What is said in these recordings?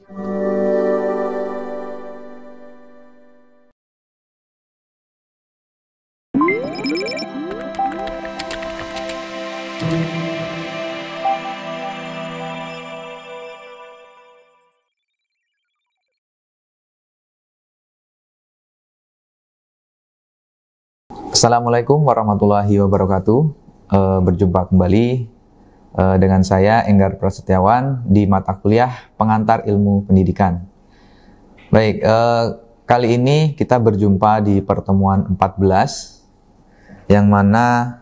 Assalamualaikum warahmatullahi wabarakatuh. Berjumpa kembali dengan saya Enggar Prasetyawan di mata kuliah Pengantar Ilmu Pendidikan. Baik, kali ini kita berjumpa di pertemuan 14 yang mana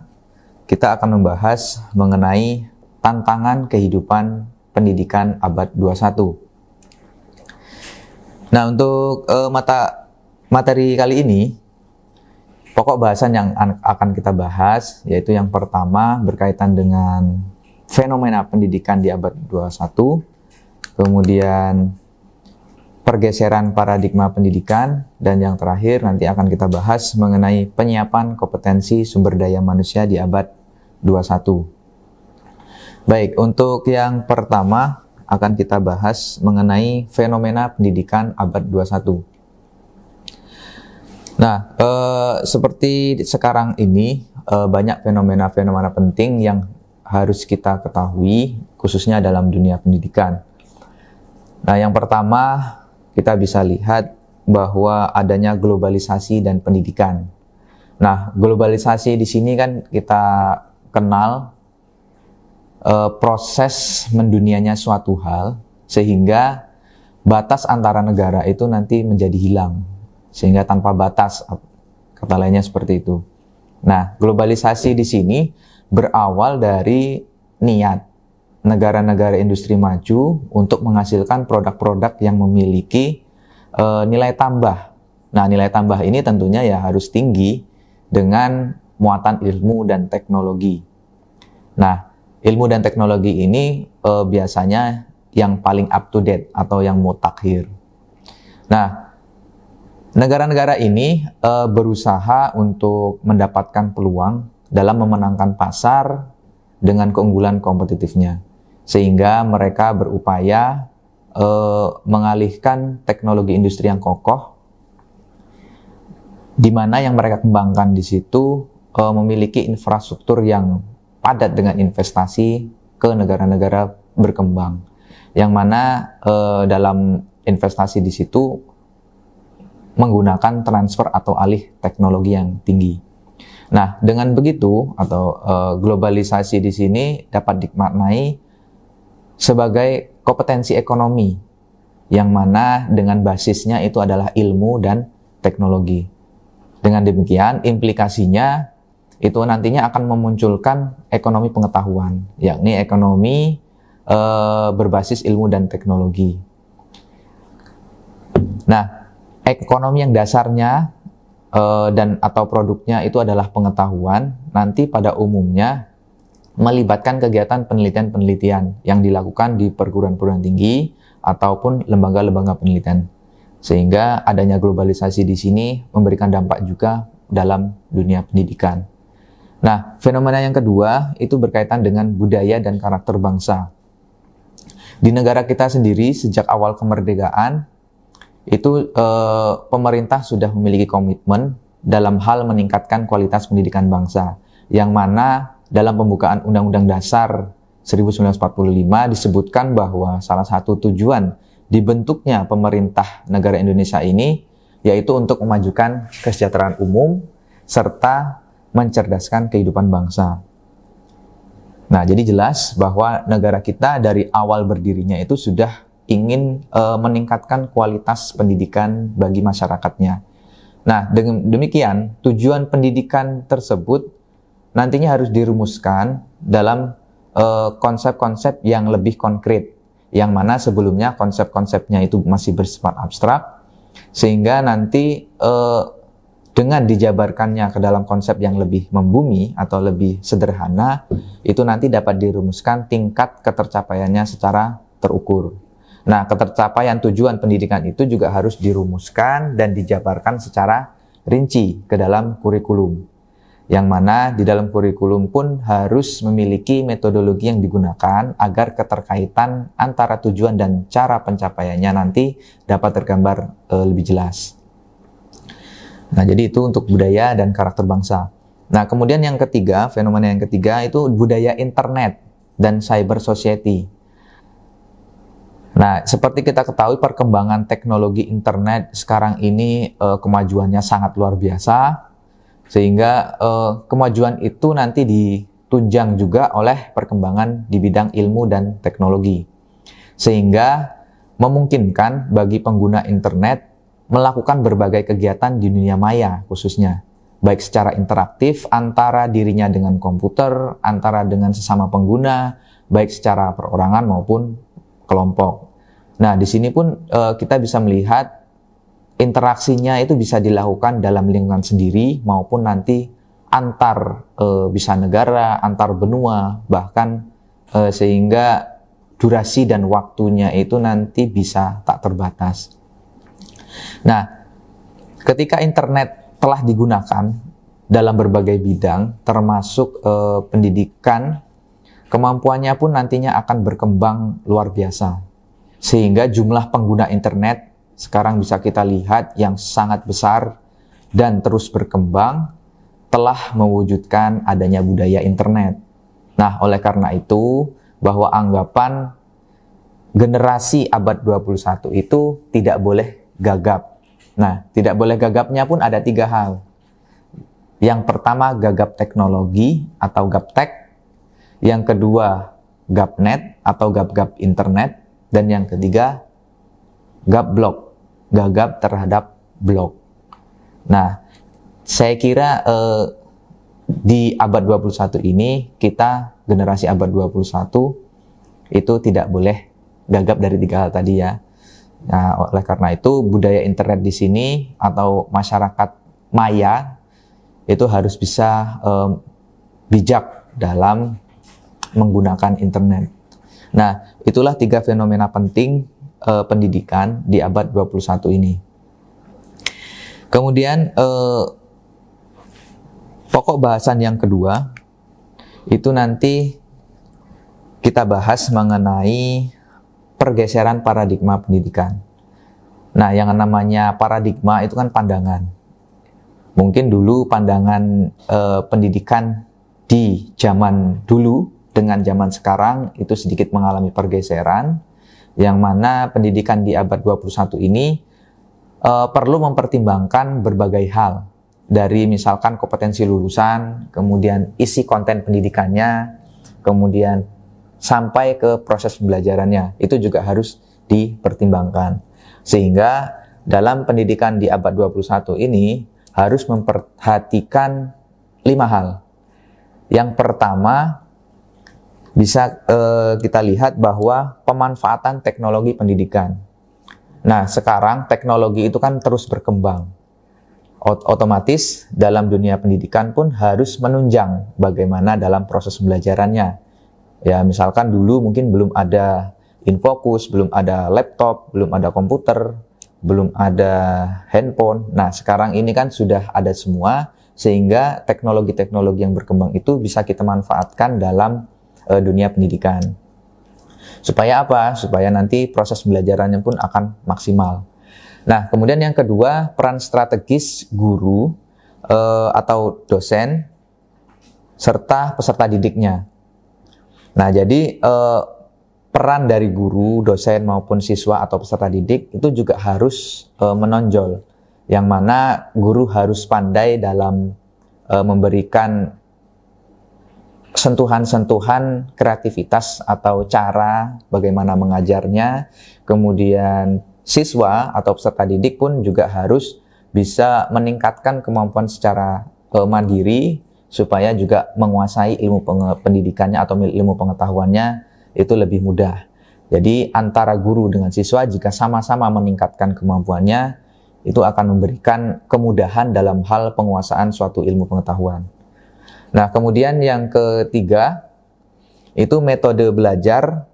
kita akan membahas mengenai tantangan kehidupan pendidikan abad 21. Nah, untuk materi kali ini, pokok bahasan yang akan kita bahas yaitu yang pertama berkaitan dengan fenomena pendidikan di abad 21, kemudian pergeseran paradigma pendidikan, dan yang terakhir nanti akan kita bahas mengenai penyiapan kompetensi sumber daya manusia di abad 21. Baik, untuk yang pertama akan kita bahas mengenai fenomena pendidikan abad 21. Nah, seperti sekarang ini banyak fenomena-fenomena penting yang harus kita ketahui khususnya dalam dunia pendidikan. Nah, yang pertama kita bisa lihat bahwa adanya globalisasi dan pendidikan. Nah, globalisasi di sini kan kita kenal proses mendunianya suatu hal sehingga batas antara negara itu nanti menjadi hilang. Sehingga tanpa batas, kata lainnya seperti itu. Nah, globalisasi di sini berawal dari niat negara-negara industri maju untuk menghasilkan produk-produk yang memiliki nilai tambah. Nah, nilai tambah ini tentunya ya harus tinggi dengan muatan ilmu dan teknologi. Nah, ilmu dan teknologi ini biasanya yang paling up to date atau yang mutakhir. Nah, negara-negara ini berusaha untuk mendapatkan peluang dalam memenangkan pasar dengan keunggulan kompetitifnya. Sehingga mereka berupaya mengalihkan teknologi industri yang kokoh, di mana yang mereka kembangkan di situ memiliki infrastruktur yang padat dengan investasi ke negara-negara berkembang. Yang mana dalam investasi di situ menggunakan transfer atau alih teknologi yang tinggi. Nah, dengan begitu atau globalisasi di sini dapat dimaknai sebagai kompetensi ekonomi yang mana dengan basisnya itu adalah ilmu dan teknologi. Dengan demikian, implikasinya itu nantinya akan memunculkan ekonomi pengetahuan, yakni ekonomi berbasis ilmu dan teknologi. Nah, ekonomi yang dasarnya dan atau produknya itu adalah pengetahuan, nanti pada umumnya melibatkan kegiatan penelitian-penelitian yang dilakukan di perguruan-perguruan tinggi ataupun lembaga-lembaga penelitian. Sehingga adanya globalisasi di sini memberikan dampak juga dalam dunia pendidikan. Nah, fenomena yang kedua itu berkaitan dengan budaya dan karakter bangsa. Di negara kita sendiri sejak awal kemerdekaan itu pemerintah sudah memiliki komitmen dalam hal meningkatkan kualitas pendidikan bangsa, yang mana dalam pembukaan Undang-Undang Dasar 1945 disebutkan bahwa salah satu tujuan dibentuknya pemerintah negara Indonesia ini yaitu untuk memajukan kesejahteraan umum serta mencerdaskan kehidupan bangsa. Nah, jadi jelas bahwa negara kita dari awal berdirinya itu sudah ingin meningkatkan kualitas pendidikan bagi masyarakatnya. Nah, dengan demikian tujuan pendidikan tersebut nantinya harus dirumuskan dalam konsep-konsep yang lebih konkret, yang mana sebelumnya konsep-konsepnya itu masih bersifat abstrak, sehingga nanti dengan dijabarkannya ke dalam konsep yang lebih membumi atau lebih sederhana, itu nanti dapat dirumuskan tingkat ketercapaiannya secara terukur. Nah, ketercapaian tujuan pendidikan itu juga harus dirumuskan dan dijabarkan secara rinci ke dalam kurikulum. yang mana di dalam kurikulum pun harus memiliki metodologi yang digunakan agar keterkaitan antara tujuan dan cara pencapaiannya nanti dapat tergambar lebih jelas. Nah, jadi itu untuk budaya dan karakter bangsa. Nah, kemudian yang ketiga, fenomena yang ketiga itu budaya internet dan cyber society. Nah, seperti kita ketahui perkembangan teknologi internet sekarang ini kemajuannya sangat luar biasa. Sehingga kemajuan itu nanti ditunjang juga oleh perkembangan di bidang ilmu dan teknologi. Sehingga memungkinkan bagi pengguna internet melakukan berbagai kegiatan di dunia maya khususnya. Baik secara interaktif antara dirinya dengan komputer, antara dengan sesama pengguna, baik secara perorangan maupun kelompok. Nah, di sini pun kita bisa melihat interaksinya itu bisa dilakukan dalam lingkungan sendiri maupun nanti antar bisa negara, antar benua, bahkan sehingga durasi dan waktunya itu nanti bisa tak terbatas. Nah, ketika internet telah digunakan dalam berbagai bidang termasuk pendidikan, kemampuannya pun nantinya akan berkembang luar biasa. Sehingga jumlah pengguna internet sekarang bisa kita lihat yang sangat besar dan terus berkembang telah mewujudkan adanya budaya internet. Nah, oleh karena itu bahwa anggapan generasi abad 21 itu tidak boleh gagap. Nah, tidak boleh gagapnya pun ada 3 hal. Yang pertama gagap teknologi atau gaptek. Yang kedua gapnet atau gap-gap internet. Dan yang ketiga gap-blok. Gagap terhadap blog. Nah, saya kira di abad 21 ini kita generasi abad 21 itu tidak boleh gagap dari 3 hal tadi ya. Nah, oleh karena itu budaya internet di sini atau masyarakat maya itu harus bisa bijak dalam menggunakan internet. Nah, itulah 3 fenomena penting pendidikan di abad 21 ini. Kemudian pokok bahasan yang kedua itu nanti kita bahas mengenai pergeseran paradigma pendidikan. Nah, yang namanya paradigma itu kan pandangan. Mungkin dulu pandangan pendidikan di zaman dulu dengan zaman sekarang itu sedikit mengalami pergeseran, yang mana pendidikan di abad 21 ini perlu mempertimbangkan berbagai hal. Dari misalkan kompetensi lulusan, kemudian isi konten pendidikannya, kemudian sampai ke proses pembelajarannya. Itu juga harus dipertimbangkan. Sehingga dalam pendidikan di abad 21 ini harus memperhatikan 5 hal. Yang pertama, bisa kita lihat bahwa pemanfaatan teknologi pendidikan. Nah, sekarang teknologi itu kan terus berkembang. Otomatis dalam dunia pendidikan pun harus menunjang bagaimana dalam proses pembelajarannya. Ya, misalkan dulu mungkin belum ada infocus, belum ada laptop, belum ada komputer, belum ada handphone. Nah, sekarang ini kan sudah ada semua, sehingga teknologi-teknologi yang berkembang itu bisa kita manfaatkan dalam dunia pendidikan. Supaya apa? Supaya nanti proses pembelajarannya pun akan maksimal. Nah, kemudian yang kedua, peran strategis guru atau dosen serta peserta didiknya. Nah, jadi peran dari guru, dosen maupun siswa atau peserta didik itu juga harus menonjol. Yang mana guru harus pandai dalam memberikan sentuhan-sentuhan kreativitas atau cara bagaimana mengajarnya. Kemudian siswa atau peserta didik pun juga harus bisa meningkatkan kemampuan secara mandiri supaya juga menguasai ilmu pendidikannya atau ilmu pengetahuannya itu lebih mudah. Jadi antara guru dengan siswa jika sama-sama meningkatkan kemampuannya itu akan memberikan kemudahan dalam hal penguasaan suatu ilmu pengetahuan. Nah, kemudian yang ketiga, itu metode belajar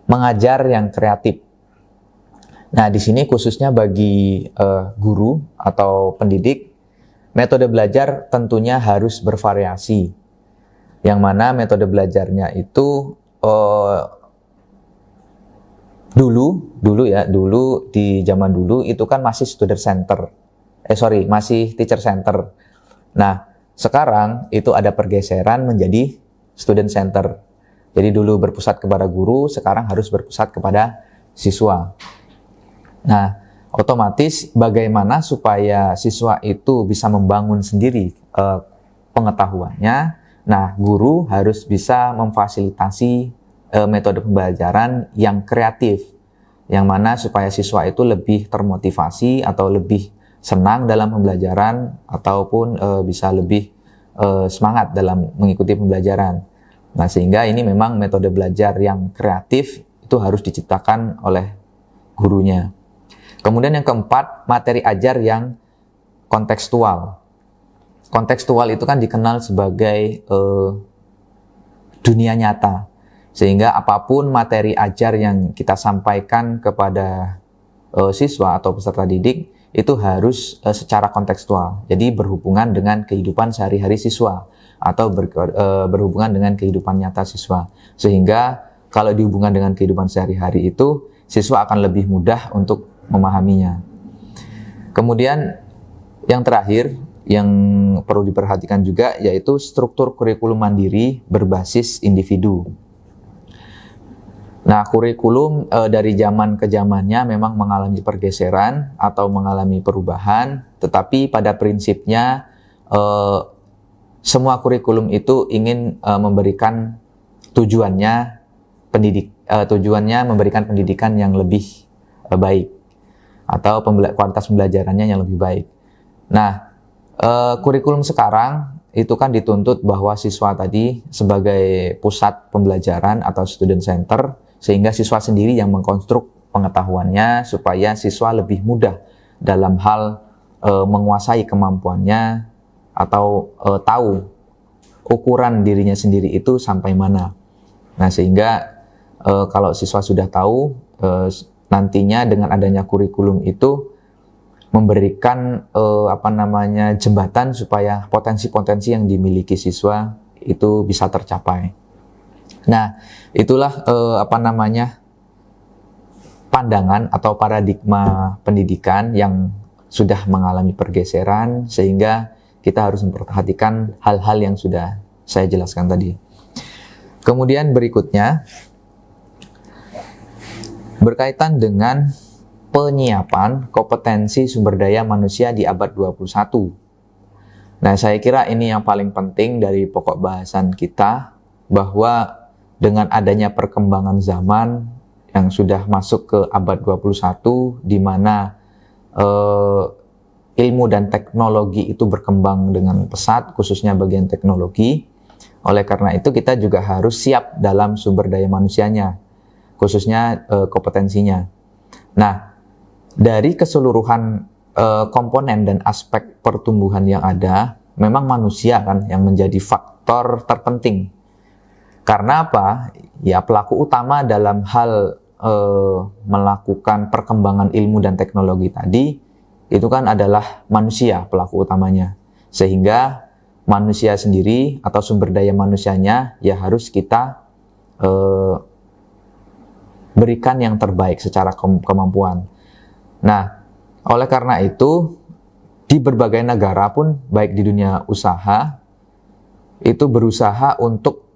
mengajar yang kreatif. Nah, di sini khususnya bagi guru atau pendidik, metode belajar tentunya harus bervariasi. Yang mana metode belajarnya itu dulu di zaman dulu itu kan masih masih teacher center. Nah, sekarang itu ada pergeseran menjadi student center. Jadi dulu berpusat kepada guru, sekarang harus berpusat kepada siswa. Nah, otomatis bagaimana supaya siswa itu bisa membangun sendiri pengetahuannya. Nah, guru harus bisa memfasilitasi metode pembelajaran yang kreatif, yang mana supaya siswa itu lebih termotivasi atau lebih senang dalam pembelajaran ataupun bisa lebih semangat dalam mengikuti pembelajaran. Nah, sehingga ini memang metode belajar yang kreatif itu harus diciptakan oleh gurunya. Kemudian yang keempat, materi ajar yang kontekstual. Kontekstual itu kan dikenal sebagai dunia nyata. Sehingga apapun materi ajar yang kita sampaikan kepada siswa atau peserta didik itu harus secara kontekstual. Jadi berhubungan dengan kehidupan sehari-hari siswa atau berhubungan dengan kehidupan nyata siswa. Sehingga kalau dihubungkan dengan kehidupan sehari-hari itu, siswa akan lebih mudah untuk memahaminya. Kemudian yang terakhir yang perlu diperhatikan juga yaitu struktur kurikulum mandiri berbasis individu. Nah, kurikulum dari zaman ke zamannya memang mengalami pergeseran atau mengalami perubahan, tetapi pada prinsipnya semua kurikulum itu ingin memberikan tujuannya memberikan pendidikan yang lebih baik atau kualitas pembelajarannya yang lebih baik. Nah, kurikulum sekarang itu kan dituntut bahwa siswa tadi sebagai pusat pembelajaran atau student center, sehingga siswa sendiri yang mengkonstruk pengetahuannya supaya siswa lebih mudah dalam hal menguasai kemampuannya atau tahu ukuran dirinya sendiri itu sampai mana. Nah, sehingga kalau siswa sudah tahu, nantinya dengan adanya kurikulum itu memberikan jembatan supaya potensi-potensi yang dimiliki siswa itu bisa tercapai. Nah, itulah pandangan atau paradigma pendidikan yang sudah mengalami pergeseran, sehingga kita harus memperhatikan hal-hal yang sudah saya jelaskan tadi. Kemudian berikutnya berkaitan dengan penyiapan kompetensi sumber daya manusia di abad 21. Nah, saya kira ini yang paling penting dari pokok bahasan kita, bahwa dengan adanya perkembangan zaman yang sudah masuk ke abad 21, di mana ilmu dan teknologi itu berkembang dengan pesat, khususnya bagian teknologi. Oleh karena itu kita juga harus siap dalam sumber daya manusianya, khususnya kompetensinya. Nah, dari keseluruhan komponen dan aspek pertumbuhan yang ada, memang manusia kan yang menjadi faktor terpenting. Karena apa? Ya, pelaku utama dalam hal melakukan perkembangan ilmu dan teknologi tadi, itu kan adalah manusia pelaku utamanya. Sehingga manusia sendiri atau sumber daya manusianya ya harus kita berikan yang terbaik secara kemampuan. Nah, oleh karena itu, di berbagai negara pun, baik di dunia usaha, itu berusaha untuk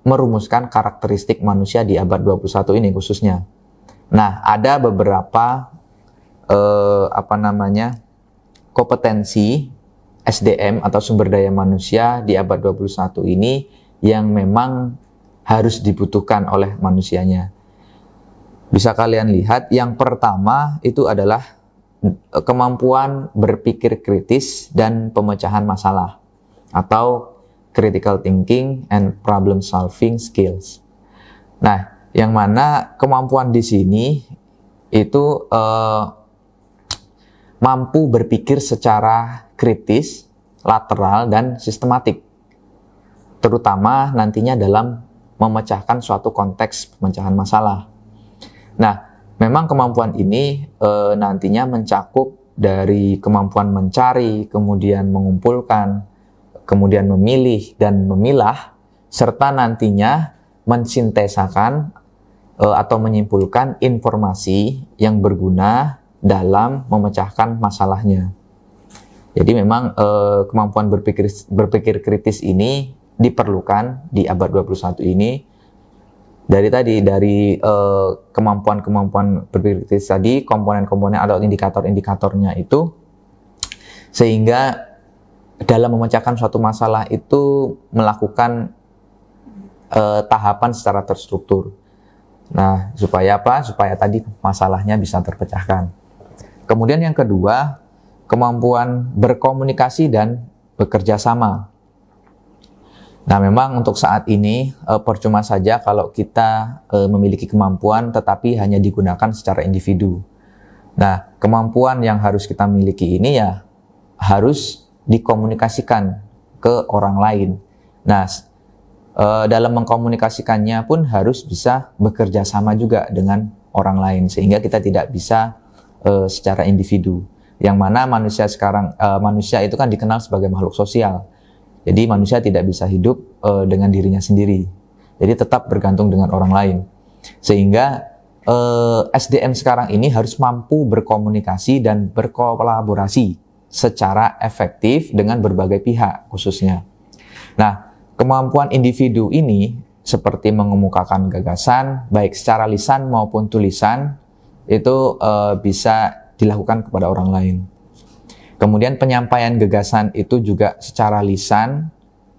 merumuskan karakteristik manusia di abad 21 ini khususnya. Nah, ada beberapa kompetensi SDM atau sumber daya manusia di abad 21 ini yang memang harus dibutuhkan oleh manusianya. Bisa kalian lihat, yang pertama itu adalah kemampuan berpikir kritis dan pemecahan masalah atau critical thinking and problem solving skills. Nah, yang mana kemampuan di sini itu mampu berpikir secara kritis, lateral, dan sistematik, terutama nantinya dalam memecahkan suatu konteks pemecahan masalah. Nah, memang kemampuan ini nantinya mencakup dari kemampuan mencari, kemudian mengumpulkan, kemudian memilih dan memilah, serta nantinya mensintesakan atau menyimpulkan informasi yang berguna dalam memecahkan masalahnya. Jadi memang kemampuan berpikir kritis ini diperlukan di abad 21 ini. Dari kemampuan berpikir kritis tadi, komponen-komponen atau indikator-indikatornya itu, sehingga dalam memecahkan suatu masalah itu melakukan tahapan secara terstruktur. Nah, supaya apa? Supaya tadi masalahnya bisa terpecahkan. Kemudian yang kedua, kemampuan berkomunikasi dan bekerja sama. Nah, memang untuk saat ini percuma saja kalau kita memiliki kemampuan tetapi hanya digunakan secara individu. Nah, kemampuan yang harus kita miliki ini ya harus dikomunikasikan ke orang lain. Nah, dalam mengkomunikasikannya pun harus bisa bekerja sama juga dengan orang lain, sehingga kita tidak bisa secara individu. Yang mana manusia itu kan dikenal sebagai makhluk sosial. Jadi manusia tidak bisa hidup dengan dirinya sendiri. Jadi tetap bergantung dengan orang lain. Sehingga SDM sekarang ini harus mampu berkomunikasi dan berkolaborasi secara efektif dengan berbagai pihak khususnya. Nah, kemampuan individu ini seperti mengemukakan gagasan, baik secara lisan maupun tulisan, itu bisa dilakukan kepada orang lain. Kemudian penyampaian gagasan itu juga secara lisan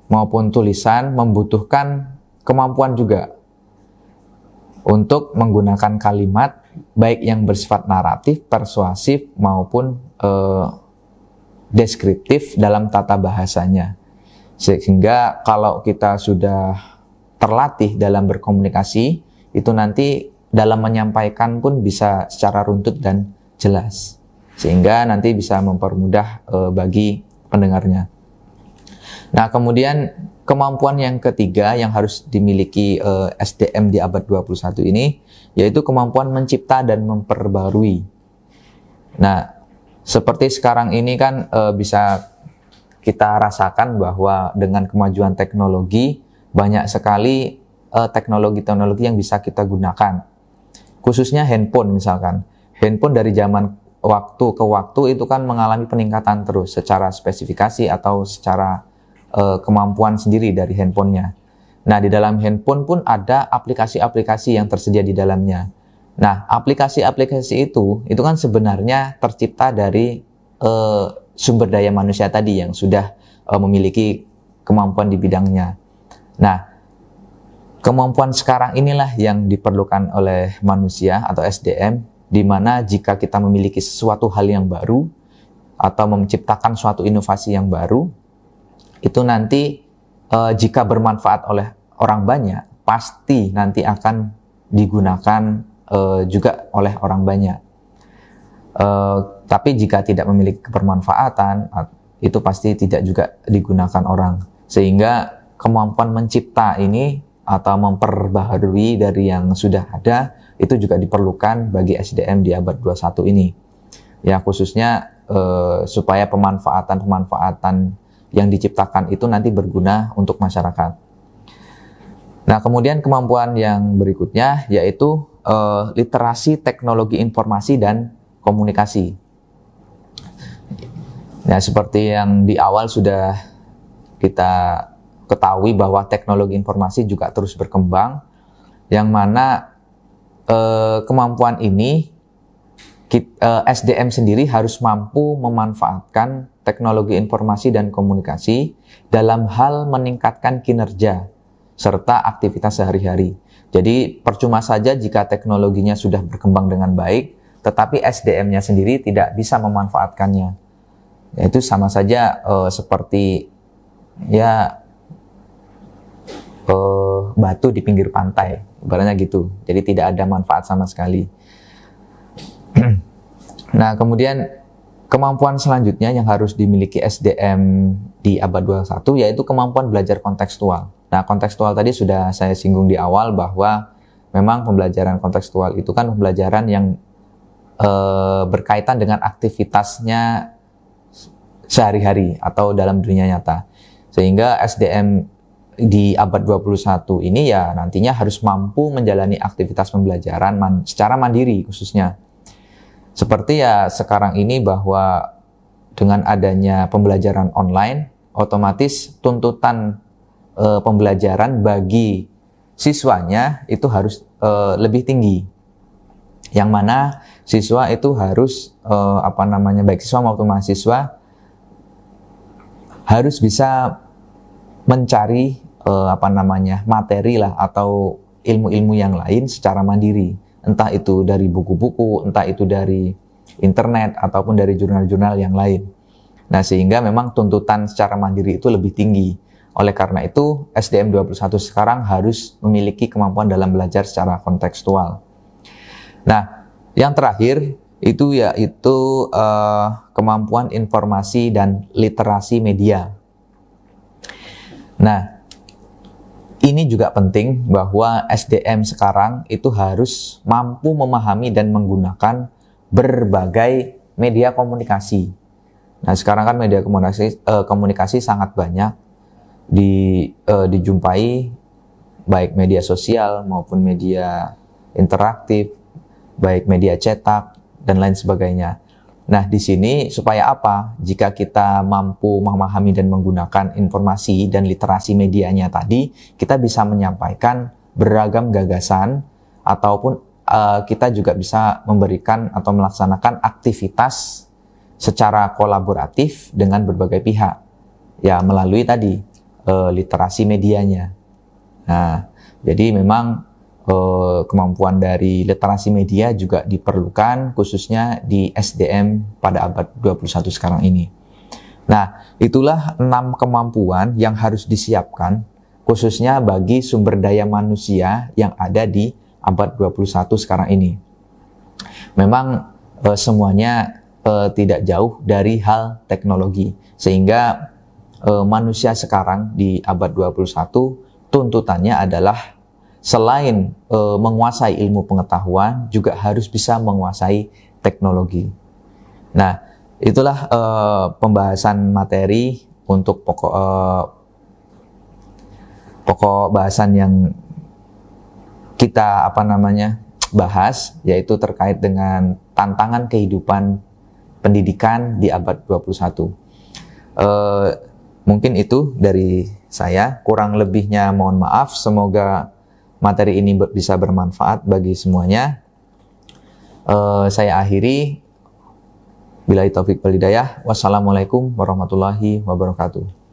maupun tulisan membutuhkan kemampuan juga untuk menggunakan kalimat baik yang bersifat naratif, persuasif maupun deskriptif dalam tata bahasanya. Sehingga kalau kita sudah terlatih dalam berkomunikasi, itu nanti dalam menyampaikan pun bisa secara runtut dan jelas. Sehingga nanti bisa mempermudah bagi pendengarnya. Nah, kemudian kemampuan yang ketiga yang harus dimiliki SDM di abad 21 ini, yaitu kemampuan mencipta dan memperbarui. Nah, seperti sekarang ini kan bisa kita rasakan bahwa dengan kemajuan teknologi, banyak sekali teknologi-teknologi yang bisa kita gunakan. Khususnya handphone misalkan. Handphone dari zaman waktu ke waktu itu kan mengalami peningkatan terus secara spesifikasi atau secara kemampuan sendiri dari handphonenya. Nah, di dalam handphone pun ada aplikasi-aplikasi yang tersedia di dalamnya. Nah, aplikasi-aplikasi itu kan sebenarnya tercipta dari sumber daya manusia tadi yang sudah memiliki kemampuan di bidangnya. Nah, kemampuan sekarang inilah yang diperlukan oleh manusia atau SDM, di mana jika kita memiliki sesuatu hal yang baru atau menciptakan suatu inovasi yang baru, itu nanti jika bermanfaat oleh orang banyak, pasti nanti akan digunakan juga oleh orang banyak. Tapi jika tidak memiliki kebermanfaatan, itu pasti tidak juga digunakan orang. Sehingga kemampuan mencipta ini atau memperbaharui dari yang sudah ada, itu juga diperlukan bagi SDM di abad 21 ini. Ya, khususnya supaya pemanfaatan-pemanfaatan yang diciptakan itu nanti berguna untuk masyarakat. Nah, kemudian kemampuan yang berikutnya yaitu literasi teknologi informasi dan komunikasi. Nah, seperti yang di awal sudah kita ketahui bahwa teknologi informasi juga terus berkembang, yang mana kemampuan ini SDM sendiri harus mampu memanfaatkan teknologi informasi dan komunikasi dalam hal meningkatkan kinerja serta aktivitas sehari-hari. Jadi percuma saja jika teknologinya sudah berkembang dengan baik, tetapi SDM-nya sendiri tidak bisa memanfaatkannya. Itu sama saja seperti ya batu di pinggir pantai, ibaratnya gitu. Jadi tidak ada manfaat sama sekali. Nah, kemudian kemampuan selanjutnya yang harus dimiliki SDM di abad 21 yaitu kemampuan belajar kontekstual. Nah, kontekstual tadi sudah saya singgung di awal bahwa memang pembelajaran kontekstual itu kan pembelajaran yang berkaitan dengan aktivitasnya sehari-hari atau dalam dunia nyata. Sehingga SDM di abad 21 ini ya nantinya harus mampu menjalani aktivitas pembelajaran secara mandiri khususnya. Seperti ya sekarang ini bahwa dengan adanya pembelajaran online, otomatis tuntutan pembelajaran bagi siswanya itu harus lebih tinggi. Yang mana siswa itu harus baik siswa maupun mahasiswa harus bisa mencari materi lah atau ilmu-ilmu yang lain secara mandiri, entah itu dari buku-buku, entah itu dari internet ataupun dari jurnal-jurnal yang lain. Nah, sehingga memang tuntutan secara mandiri itu lebih tinggi. Oleh karena itu, SDM 21 sekarang harus memiliki kemampuan dalam belajar secara kontekstual. Nah, yang terakhir itu yaitu kemampuan informasi dan literasi media. Nah, ini juga penting bahwa SDM sekarang itu harus mampu memahami dan menggunakan berbagai media komunikasi. Nah, sekarang kan media komunikasi sangat banyak dijumpai, baik media sosial maupun media interaktif, baik media cetak dan lain sebagainya. Nah, di sini supaya apa? Jika kita mampu memahami dan menggunakan informasi dan literasi medianya tadi, kita bisa menyampaikan beragam gagasan ataupun kita juga bisa memberikan atau melaksanakan aktivitas secara kolaboratif dengan berbagai pihak. Ya, melalui tadi literasi medianya. Nah, jadi memang kemampuan dari literasi media juga diperlukan khususnya di SDM pada abad 21 sekarang ini. Nah, itulah 6 kemampuan yang harus disiapkan khususnya bagi sumber daya manusia yang ada di abad 21 sekarang ini. Memang semuanya tidak jauh dari hal teknologi, sehingga manusia sekarang di abad 21 tuntutannya adalah selain menguasai ilmu pengetahuan, juga harus bisa menguasai teknologi. Nah, itulah pembahasan materi untuk pokok bahasan yang kita bahas, yaitu terkait dengan tantangan kehidupan pendidikan di abad 21. Mungkin itu dari saya, kurang lebihnya mohon maaf. Semoga materi ini bisa bermanfaat bagi semuanya. Saya akhiri. Billahi taufik wal hidayah. Wassalamualaikum warahmatullahi wabarakatuh.